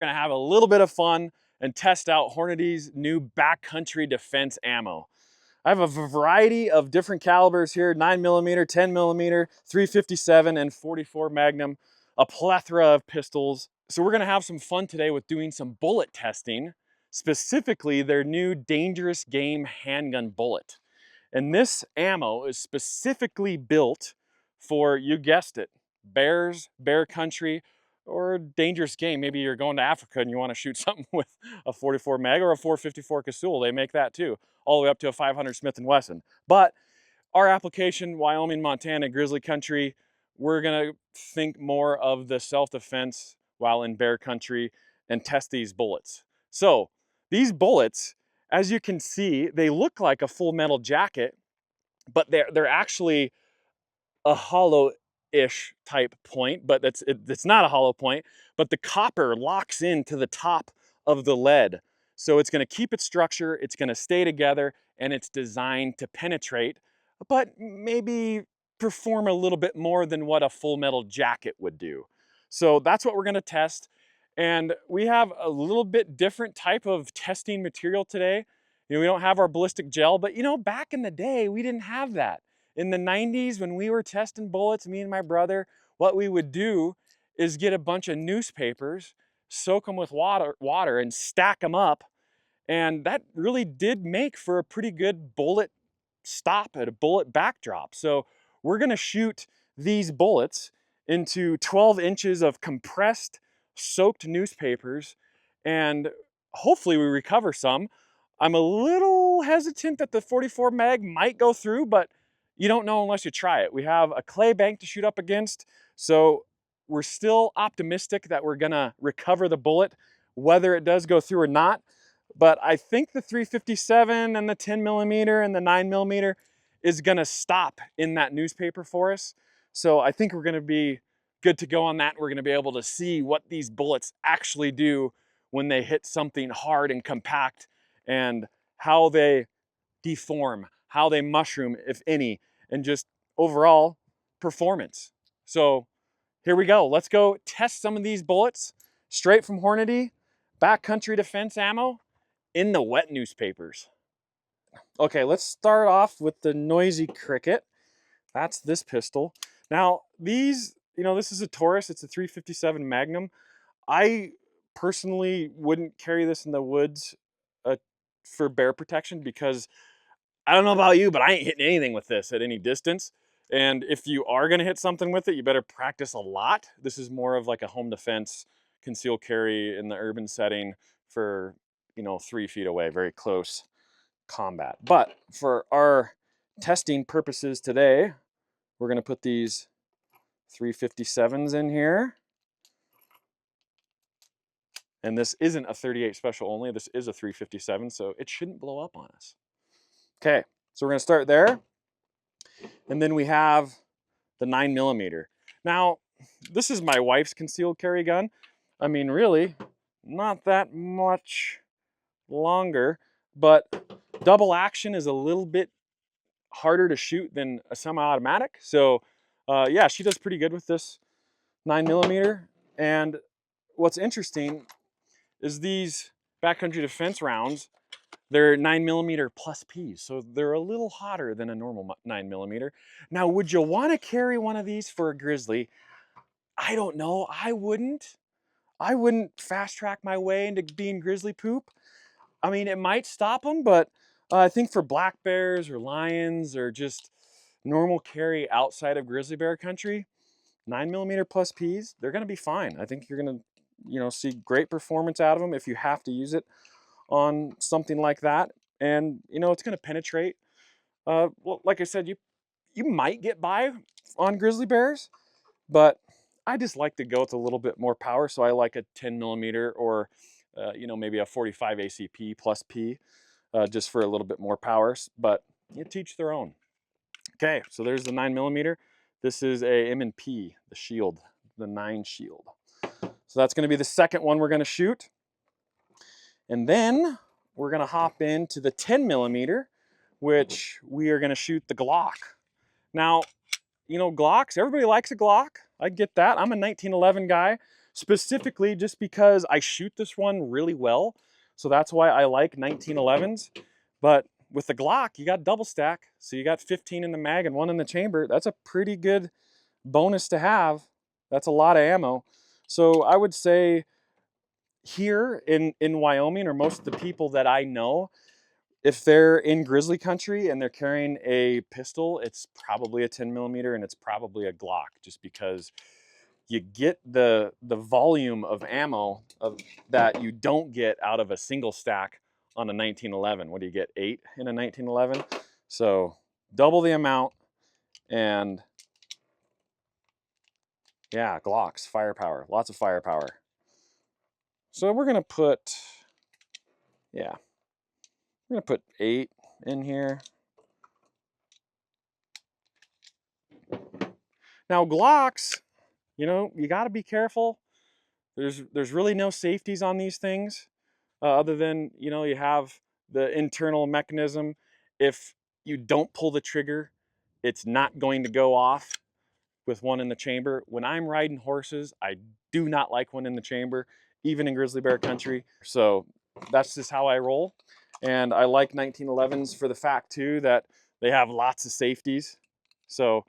gonna have a little bit of fun and test out Hornady's new Backcountry Defense ammo. I have a variety of different calibers here, 9mm, 10mm, 357, and 44 Magnum, a plethora of pistols. So we're gonna have some fun today with doing some bullet testing, specifically their new dangerous game handgun bullet. And this ammo is specifically built for, you guessed it, bears, bear country, or dangerous game. Maybe you're going to Africa and you want to shoot something with a 44 mag or a 454 Casull. They make that too, all the way up to a 500 Smith & Wesson. But our application, Wyoming, Montana, Grizzly country, we're gonna think more of the self-defense while in bear country and test these bullets. So these bullets, as you can see, they look like a full metal jacket, but they're actually a hollow-ish type point, but it's not a hollow point, but the copper locks into the top of the lead. So it's gonna keep its structure, it's gonna stay together, and it's designed to penetrate, but maybe perform a little bit more than what a full metal jacket would do. So that's what we're gonna test. And we have a little bit different type of testing material today. You know, we don't have our ballistic gel, but you know, back in the day, we didn't have that. In the 90s, when we were testing bullets, me and my brother, what we would do is get a bunch of newspapers, soak them with water and stack them up. And that really did make for a pretty good bullet stop at a bullet backdrop. So we're gonna shoot these bullets into 12 inches of compressed, soaked newspapers, and hopefully we recover some. I'm a little hesitant that the 44 mag might go through, but you don't know unless you try it. We have a clay bank to shoot up against, so we're still optimistic that we're gonna recover the bullet, whether it does go through or not. But I think the 357 and the 10mm and the 9mm is gonna stop in that newspaper for us. So I think we're gonna be good to go on that. We're gonna be able to see what these bullets actually do when they hit something hard and compact, and how they deform, how they mushroom, if any, and just overall performance. So here we go. Let's go test some of these bullets straight from Hornady Backcountry Defense ammo in the wet newspapers. Okay, let's start off with the Noisy Cricket. That's this pistol. Now, these, you know, this is a Taurus. It's a 357 Magnum. I personally wouldn't carry this in the woods for bear protection, because I don't know about you, but I ain't hitting anything with this at any distance. And if you are gonna hit something with it, you better practice a lot. This is more of like a home defense, concealed carry in the urban setting for, you know, 3 feet away, very close combat. But for our testing purposes today, we're gonna put these 357s in here. And this isn't a 38 special only, this is a 357, so it shouldn't blow up on us. Okay, so we're gonna start there. And then we have the 9mm. Now, this is my wife's concealed carry gun. I mean, really, not that much longer, but double action is a little bit harder to shoot than a semi-automatic. So yeah, she does pretty good with this 9mm. And what's interesting is these Backcountry Defense rounds, they're 9mm plus Ps, so they're a little hotter than a normal 9mm. Now, would you want to carry one of these for a Grizzly? I don't know. I wouldn't. I wouldn't fast track my way into being Grizzly poop. I mean, it might stop them, but I think for black bears or lions or just normal carry outside of grizzly bear country, 9mm plus Ps, they're going to be fine. I think you're going to, you know, see great performance out of them if you have to use it on something like that. And you know, it's going to penetrate. Well, like I said, you might get by on grizzly bears, but I just like to go with a little bit more power. So I like a 10mm or you know, maybe a 45 ACP plus P, just for a little bit more power, but you teach their own. Okay, so there's the 9mm. This is a M&P, the shield, the 9 shield. So that's going to be the second one we're going to shoot. And then we're going to hop into the 10mm, which we are going to shoot the Glock. Now, you know, Glocks, everybody likes a Glock. I get that. I'm a 1911 guy. specifically just because I shoot this one really well. So that's why I like 1911s. But with the Glock, you got double stack. So you got 15 in the mag and 1 in the chamber. That's a pretty good bonus to have. That's a lot of ammo. So I would say here in Wyoming, or most of the people that I know, if they're in grizzly country and they're carrying a pistol, it's probably a 10 millimeter and it's probably a Glock, just because you get the volume of ammo that you don't get out of a single stack on a 1911. What do you get, 8 in a 1911? So double the amount. And yeah, Glocks, firepower, lots of firepower. So we're gonna put, yeah, we're gonna put 8 in here. Now Glocks, you know, you got to be careful. There's really no safeties on these things, other than, you know, you have the internal mechanism. If you don't pull the trigger, it's not going to go off with one in the chamber. When I'm riding horses, I do not like one in the chamber, even in grizzly bear country. So that's just how I roll. And I like 1911s for the fact too that they have lots of safeties. So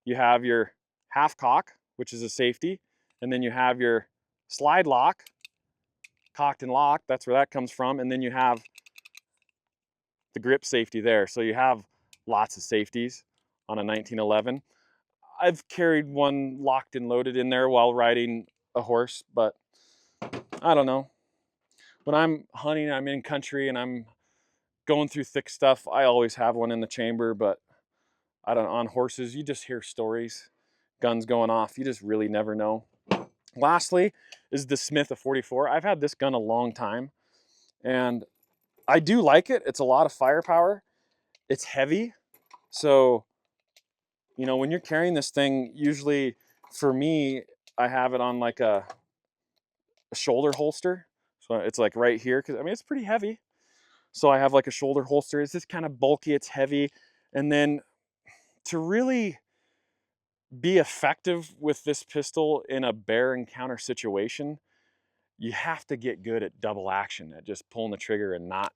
you have your half cock, which is a safety, and then you have your slide lock, cocked and locked, that's where that comes from, and then you have the grip safety there. So you have lots of safeties on a 1911. I've carried one locked and loaded in there while riding a horse, but I don't know. When I'm hunting, I'm in country and I'm going through thick stuff, I always have one in the chamber. But I don't, on horses, you just hear stories, guns going off, you just really never know. Lastly is the Smith of 44. I've had this gun a long time and I do like it. It's a lot of firepower. It's heavy. So, you know, when you're carrying this thing, usually for me, I have it on like a shoulder holster. So it's like right here, because I mean, it's pretty heavy. So I have like a shoulder holster. It's just kind of bulky, it's heavy. And then to really be effective with this pistol in a bear encounter situation, you have to get good at double action, at just pulling the trigger and not,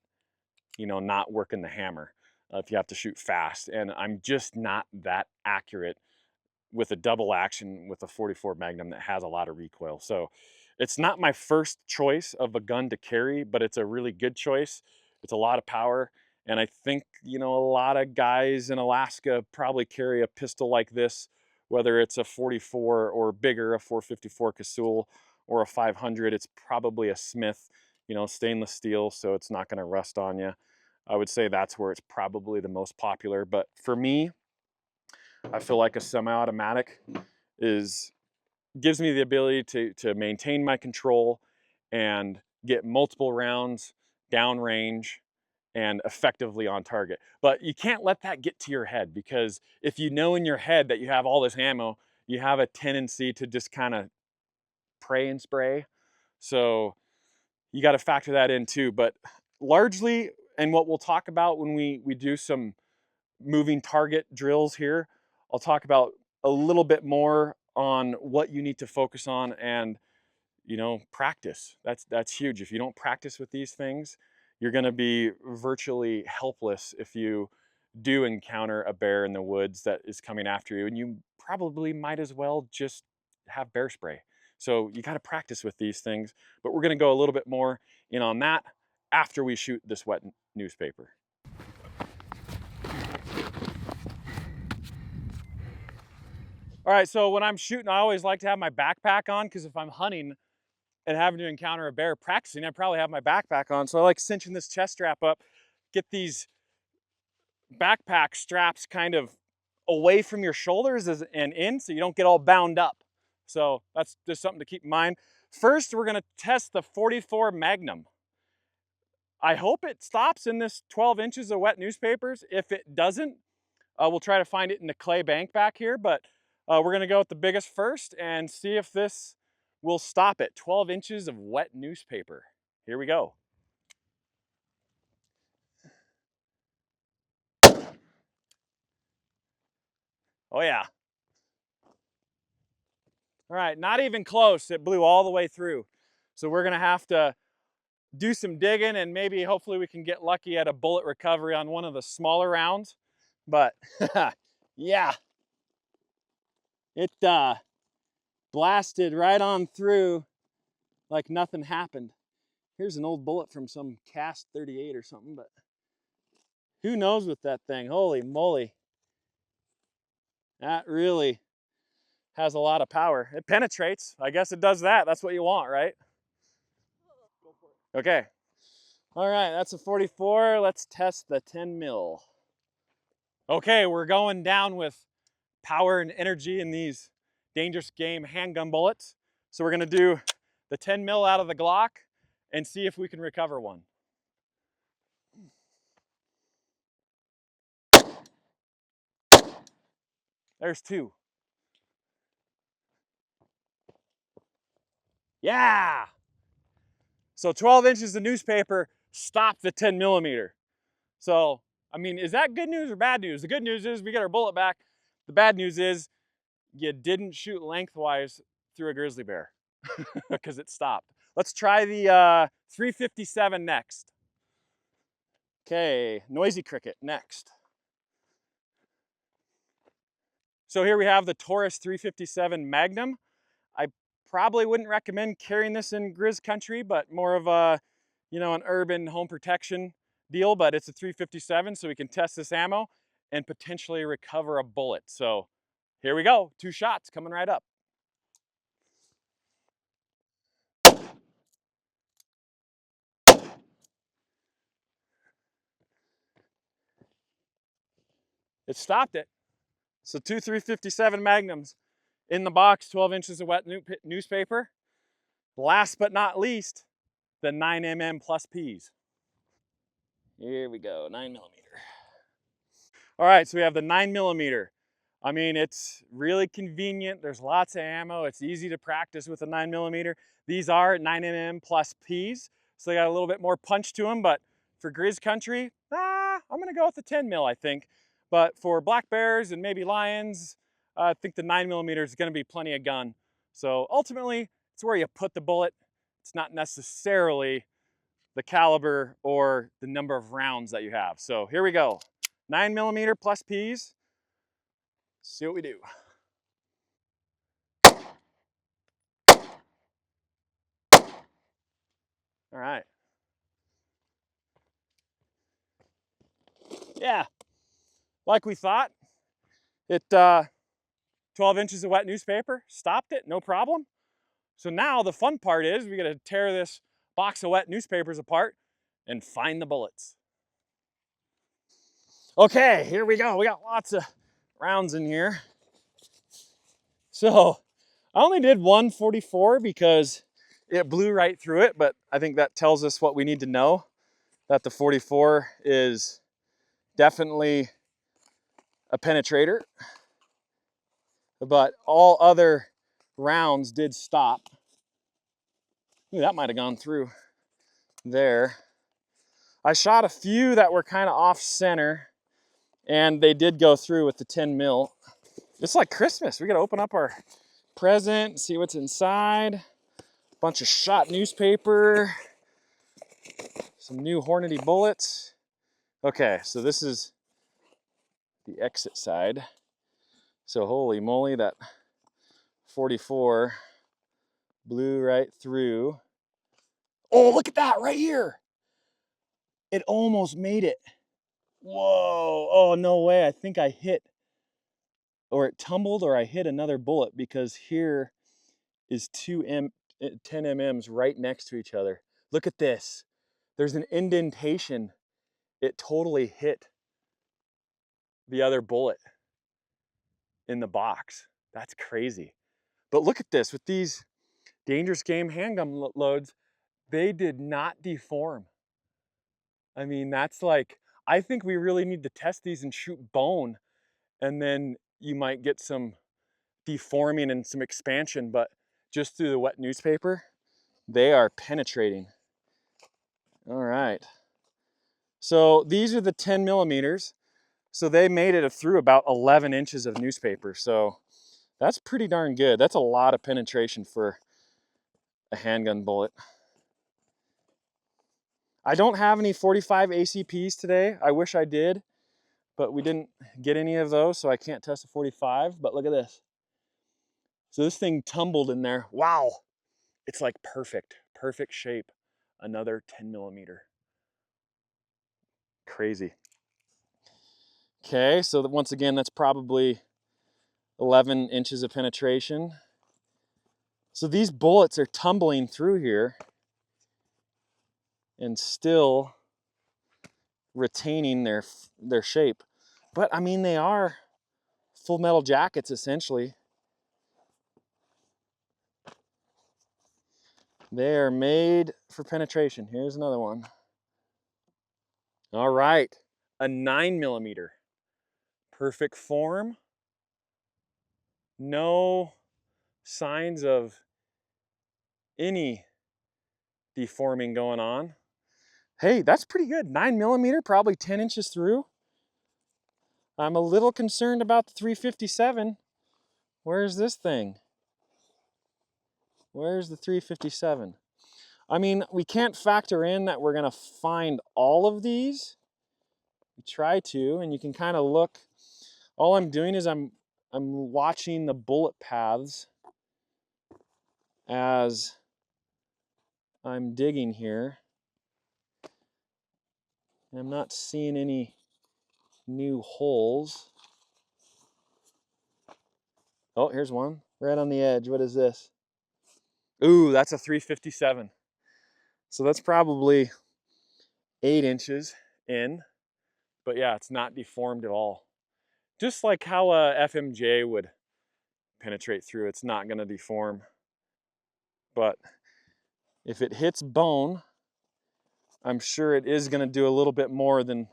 you know, not working the hammer if you have to shoot fast. And I'm just not that accurate with a double action with a 44 Magnum that has a lot of recoil. So it's not my first choice of a gun to carry, but it's a really good choice. It's a lot of power. And I think, you know, a lot of guys in Alaska probably carry a pistol like this, whether it's a 44 or bigger, a 454 Casull or a 500. It's probably a Smith, you know, stainless steel, so it's not going to rust on you. I would say that's where it's probably the most popular. But for me, I feel like a semi-automatic gives me the ability to maintain my control and get multiple rounds downrange and effectively on target. But you can't let that get to your head, because if you know in your head that you have all this ammo, you have a tendency to just kind of pray and spray. So you got to factor that in too. But largely, and what we'll talk about when we do some moving target drills here, I'll talk about a little bit more on what you need to focus on. And, you know, practice. That's huge. If you don't practice with these things, you're going to be virtually helpless if you do encounter a bear in the woods that is coming after you, and you probably might as well just have bear spray. So you got to practice with these things, but we're going to go a little bit more in on that after we shoot this wet newspaper. All right, so when I'm shooting, I always like to have my backpack on, because if I'm hunting and having to encounter a bear practicing, I probably have my backpack on. So I like cinching this chest strap up, get these backpack straps kind of away from your shoulders and in, so you don't get all bound up. So that's just something to keep in mind. First, we're gonna test the 44 Magnum. I hope it stops in this 12 inches of wet newspapers. If it doesn't, we'll try to find it in the clay bank back here, but we're gonna go with the biggest first and see if this will stop it. 12 inches of wet newspaper. Here we go. Oh yeah. All right, not even close. It blew all the way through. So we're gonna have to do some digging and maybe hopefully we can get lucky at a bullet recovery on one of the smaller rounds. But yeah, it blasted right on through like nothing happened. Here's an old bullet from some cast 38 or something, but who knows with that thing? Holy moly. That really has a lot of power. It penetrates. I guess it does that. That's what you want, right? Okay. All right, that's a 44. Let's test the 10 mil. Okay, we're going down with power and energy in these dangerous game handgun bullets. So we're gonna do the 10 mil out of the Glock and see if we can recover one. There's two. Yeah! So 12 inches of newspaper stopped the 10 millimeter. So, I mean, is that good news or bad news? The good news is we got our bullet back. The bad news is you didn't shoot lengthwise through a grizzly bear because it stopped. Let's try the 357 next. Okay, noisy cricket next. So here we have the Taurus 357 Magnum. I probably wouldn't recommend carrying this in Grizz country, but more of a, you know, an urban home protection deal, but it's a 357, so we can test this ammo and potentially recover a bullet. So here we go, 2 shots coming right up. It stopped it. So 2 357 Magnums in the box, 12 inches of wet newspaper. Last but not least, the 9mm plus Ps. Here we go, 9mm. All right, so we have the 9mm. I mean, it's really convenient. There's lots of ammo. It's easy to practice with a 9mm. These are 9mm plus Ps, so they got a little bit more punch to them, but for Grizz country, I'm gonna go with the 10 mil, I think. But for black bears and maybe lions, I think the 9mm is gonna be plenty of gun. So ultimately, it's where you put the bullet. It's not necessarily the caliber or the number of rounds that you have. So here we go. 9mm plus Ps. See what we do. All right. Yeah, like we thought, it 12 inches of wet newspaper, stopped it, no problem. So now the fun part is we gotta tear this box of wet newspapers apart and find the bullets. Okay, here we go. We got lots of rounds in here. So I only did 144 because it blew right through it, but I think that tells us what we need to know, that the 44 is definitely a penetrator, but all other rounds did stop. Ooh, that might have gone through there. I shot a few that were kind of off center and they did go through with the 10 mil. It's like Christmas. We got to open up our present, see what's inside. Bunch of shot newspaper, some new Hornady bullets. Okay, so this is the exit side. So holy moly, that 44 blew right through. Oh, look at that right here. It almost made it. Whoa, oh no way. I think I hit, or it tumbled, or I hit another bullet because here is 10 MMs right next to each other. Look at this. There's an indentation. It totally hit the other bullet in the box. That's crazy. But look at this, with these dangerous game handgun loads, they did not deform. I mean, that's like, I think we really need to test these and shoot bone, and then you might get some deforming and some expansion, but just through the wet newspaper, they are penetrating. All right. So these are the 10 millimeters. So they made it through about 11 inches of newspaper. So That's pretty darn good. That's a lot of penetration for a handgun bullet. I don't have any 45 ACPs today. I wish I did, but we didn't get any of those, so I can't test a 45, but look at this. So this thing tumbled in there. Wow. It's like perfect shape. Another 10 millimeter. Crazy. Okay, so once again, that's probably 11 inches of penetration. So these bullets are tumbling through here and still retaining their shape. But I mean, they are full metal jackets essentially. They are made for penetration. Here's another one. All right, a 9 millimeter. Perfect form. No signs of any deforming going on. Hey, that's pretty good. 9 millimeter, probably 10 inches through. I'm a little concerned about the 357. Where's this thing? Where's the 357? I mean, we can't factor in that we're gonna find all of these. We try to, and you can kind of look. All I'm doing is I'm watching the bullet paths as I'm digging here. I'm not seeing any new holes. Oh, here's one right on the edge. What is this? Ooh, that's a 357. So that's probably 8 inches in, but yeah, it's not deformed at all. Just like how a FMJ would penetrate through, it's not gonna deform. But if it hits bone, I'm sure it is gonna do a little bit more than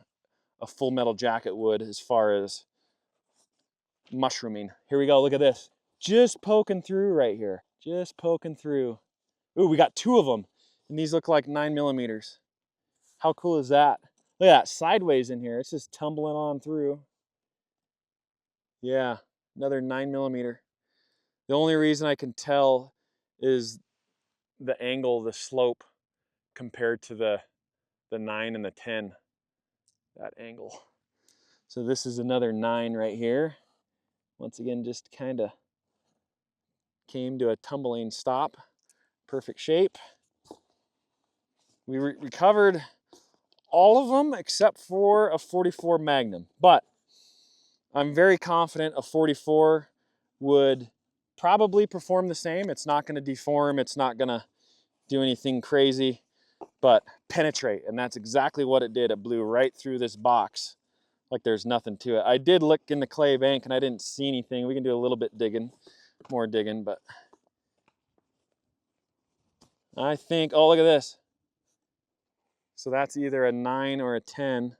a full metal jacket would as far as mushrooming. Here we go, look at this. Just poking through right here, just poking through. Ooh, we got 2 of them, and these look like 9 millimeters. How cool is that? Look at that, sideways in here. It's just tumbling on through. Yeah, another 9 millimeter. The only reason I can tell is the angle, the slope compared to the 9 and the 10, that angle. So this is another 9 right here. Once again, just kind of came to a tumbling stop. Perfect shape. We recovered all of them except for a 44 Magnum, but I'm very confident a 44 would probably perform the same. It's not going to deform, it's not going to do anything crazy, but penetrate, and that's exactly what it did. It blew right through this box like there's nothing to it. I did look in the clay bank and I didn't see anything. We can do a little bit digging, more digging, but I think, oh, look at this. So that's either a 9 or a 10.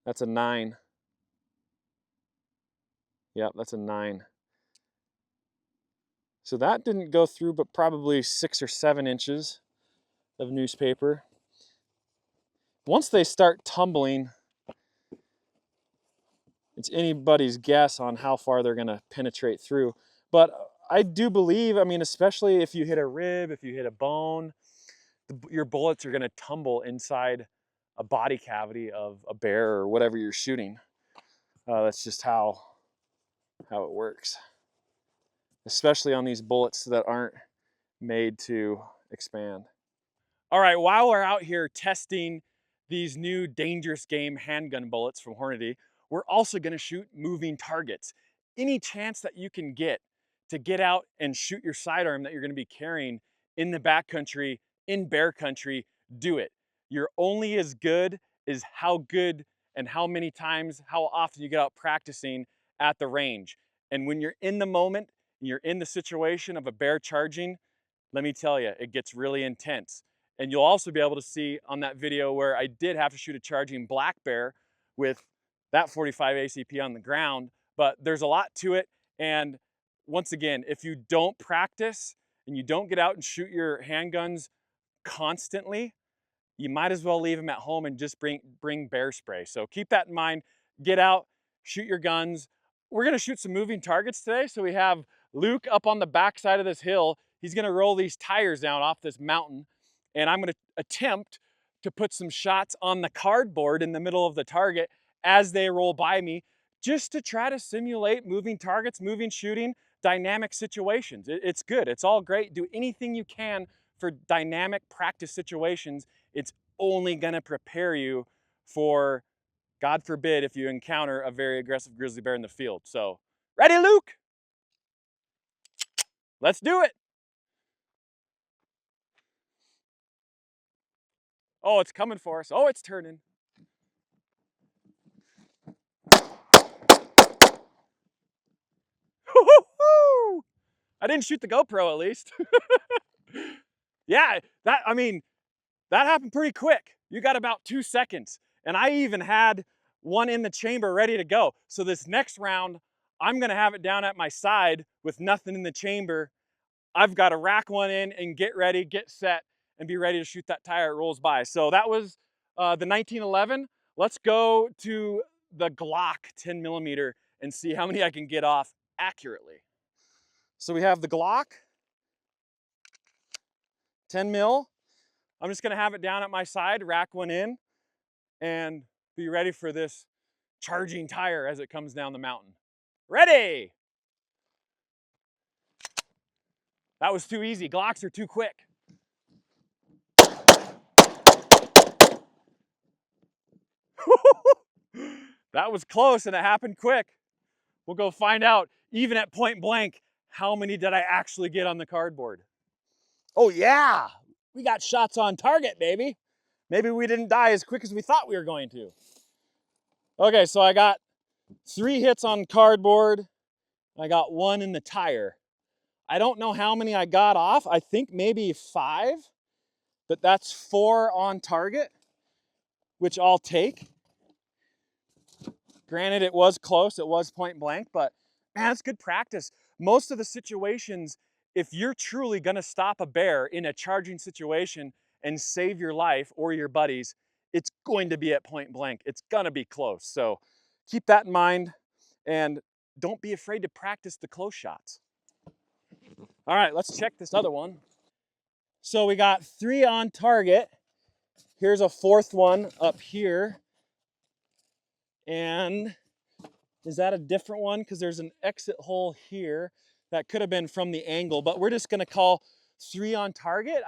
That's a 9. Yep, that's a 9. So that didn't go through, but probably 6 or 7 inches of newspaper. Once they start tumbling, it's anybody's guess on how far they're gonna penetrate through. But I do believe, I mean, especially if you hit a rib, if you hit a bone, your bullets are gonna tumble inside a body cavity of a bear or whatever you're shooting. That's just how it works. Especially on these bullets that aren't made to expand. All right, while we're out here testing these new dangerous game handgun bullets from Hornady, we're also gonna shoot moving targets. Any chance that you can get to get out and shoot your sidearm that you're gonna be carrying in the backcountry, in bear country, do it. You're only as good as how good and how many times, how often you get out practicing at the range. And when you're in the moment, you're in the situation of a bear charging, let me tell you, it gets really intense. And you'll also be able to see on that video where I did have to shoot a charging black bear with that 45 ACP on the ground, but there's a lot to it. And once again, if you don't practice and you don't get out and shoot your handguns constantly, you might as well leave them at home and just bring bear spray. So keep that in mind, get out, shoot your guns. we're gonna shoot some moving targets today. So we have Luke up on the back side of this hill. He's gonna roll these tires down off this mountain, and I'm gonna attempt to put some shots on the cardboard in the middle of the target as they roll by me, just to try to simulate moving targets, moving shooting, dynamic situations. It's good, it's all great. Do anything you can for dynamic practice situations. It's only gonna prepare you for, God forbid, if you encounter a very aggressive grizzly bear in the field. So, ready, Luke? Let's do it. Oh, it's coming for us. Oh, it's turning. I didn't shoot the GoPro at least. Yeah, I mean, that happened pretty quick. You got about 2 seconds. And I even had one in the chamber ready to go. So this next round, I'm gonna have it down at my side with nothing in the chamber. I've got to rack one in and get ready, get set, and be ready to shoot that tire. It rolls by. So that was the 1911. Let's go to the Glock 10 millimeter and see how many I can get off accurately. So we have the Glock 10 mil. I'm just gonna have it down at my side, rack one in, and be ready for this charging tire as it comes down the mountain. Ready! That was too easy. Glocks are too quick. That was close and it happened quick. We'll go find out, even at point blank, how many did I actually get on the cardboard? Oh yeah, we got shots on target, baby. Maybe we didn't die as quick as we thought we were going to. Okay, so I got 3 hits on cardboard. I got 1 in the tire. I don't know how many I got off. I think maybe 5, but that's 4 on target, which I'll take. Granted, it was close, it was point blank, but man, it's good practice. Most of the situations, if you're truly gonna stop a bear in a charging situation and save your life or your buddies, it's going to be at point blank. It's gonna be close. So keep that in mind and don't be afraid to practice the close shots. All right, let's check this other one. So we got 3 on target. Here's a 4th one up here. And is that a different one? Because there's an exit hole here that could have been from the angle, but we're just gonna call 3 on target.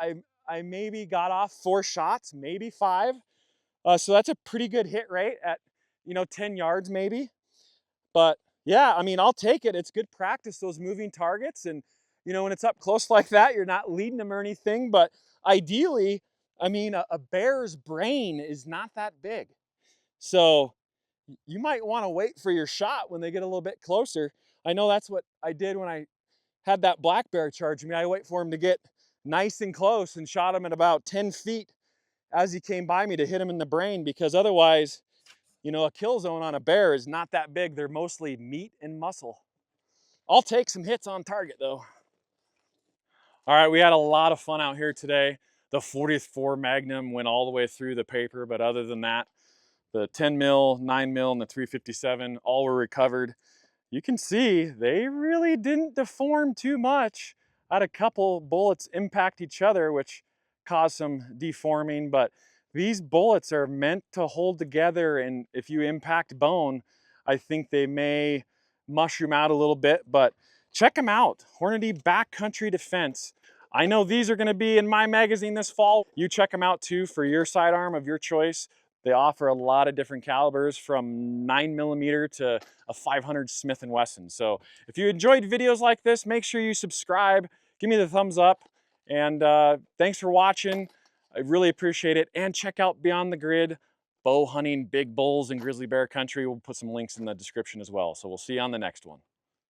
I maybe got off 4 shots, maybe 5. So that's a pretty good hit rate at, 10 yards maybe. But yeah, I mean, I'll take it. It's good practice, those moving targets. And, when it's up close like that, you're not leading them or anything. But ideally, I mean, a bear's brain is not that big. So you might want to wait for your shot when they get a little bit closer. I know that's what I did when I had that black bear charge me. I wait for him to get nice and close and shot him at about 10 feet as he came by me to hit him in the brain, because otherwise, a kill zone on a bear is not that big. They're mostly meat and muscle. I'll take some hits on target though. All right, we had a lot of fun out here today. The 44 Magnum went all the way through the paper, but other than that, the 10 mil, 9 mil, and the 357 all were recovered. You can see they really didn't deform too much. I had a couple bullets impact each other, which caused some deforming, but these bullets are meant to hold together, and if you impact bone, I think they may mushroom out a little bit, but check them out. Hornady Backcountry Defense. I know these are gonna be in my magazine this fall. You check them out too for your sidearm of your choice. They offer a lot of different calibers from 9mm to a 500 Smith & Wesson. So if you enjoyed videos like this, make sure you subscribe, give me the thumbs up, and thanks for watching. I really appreciate it. And check out Beyond the Grid, bow hunting, big bulls in grizzly bear country. We'll put some links in the description as well. So we'll see you on the next one.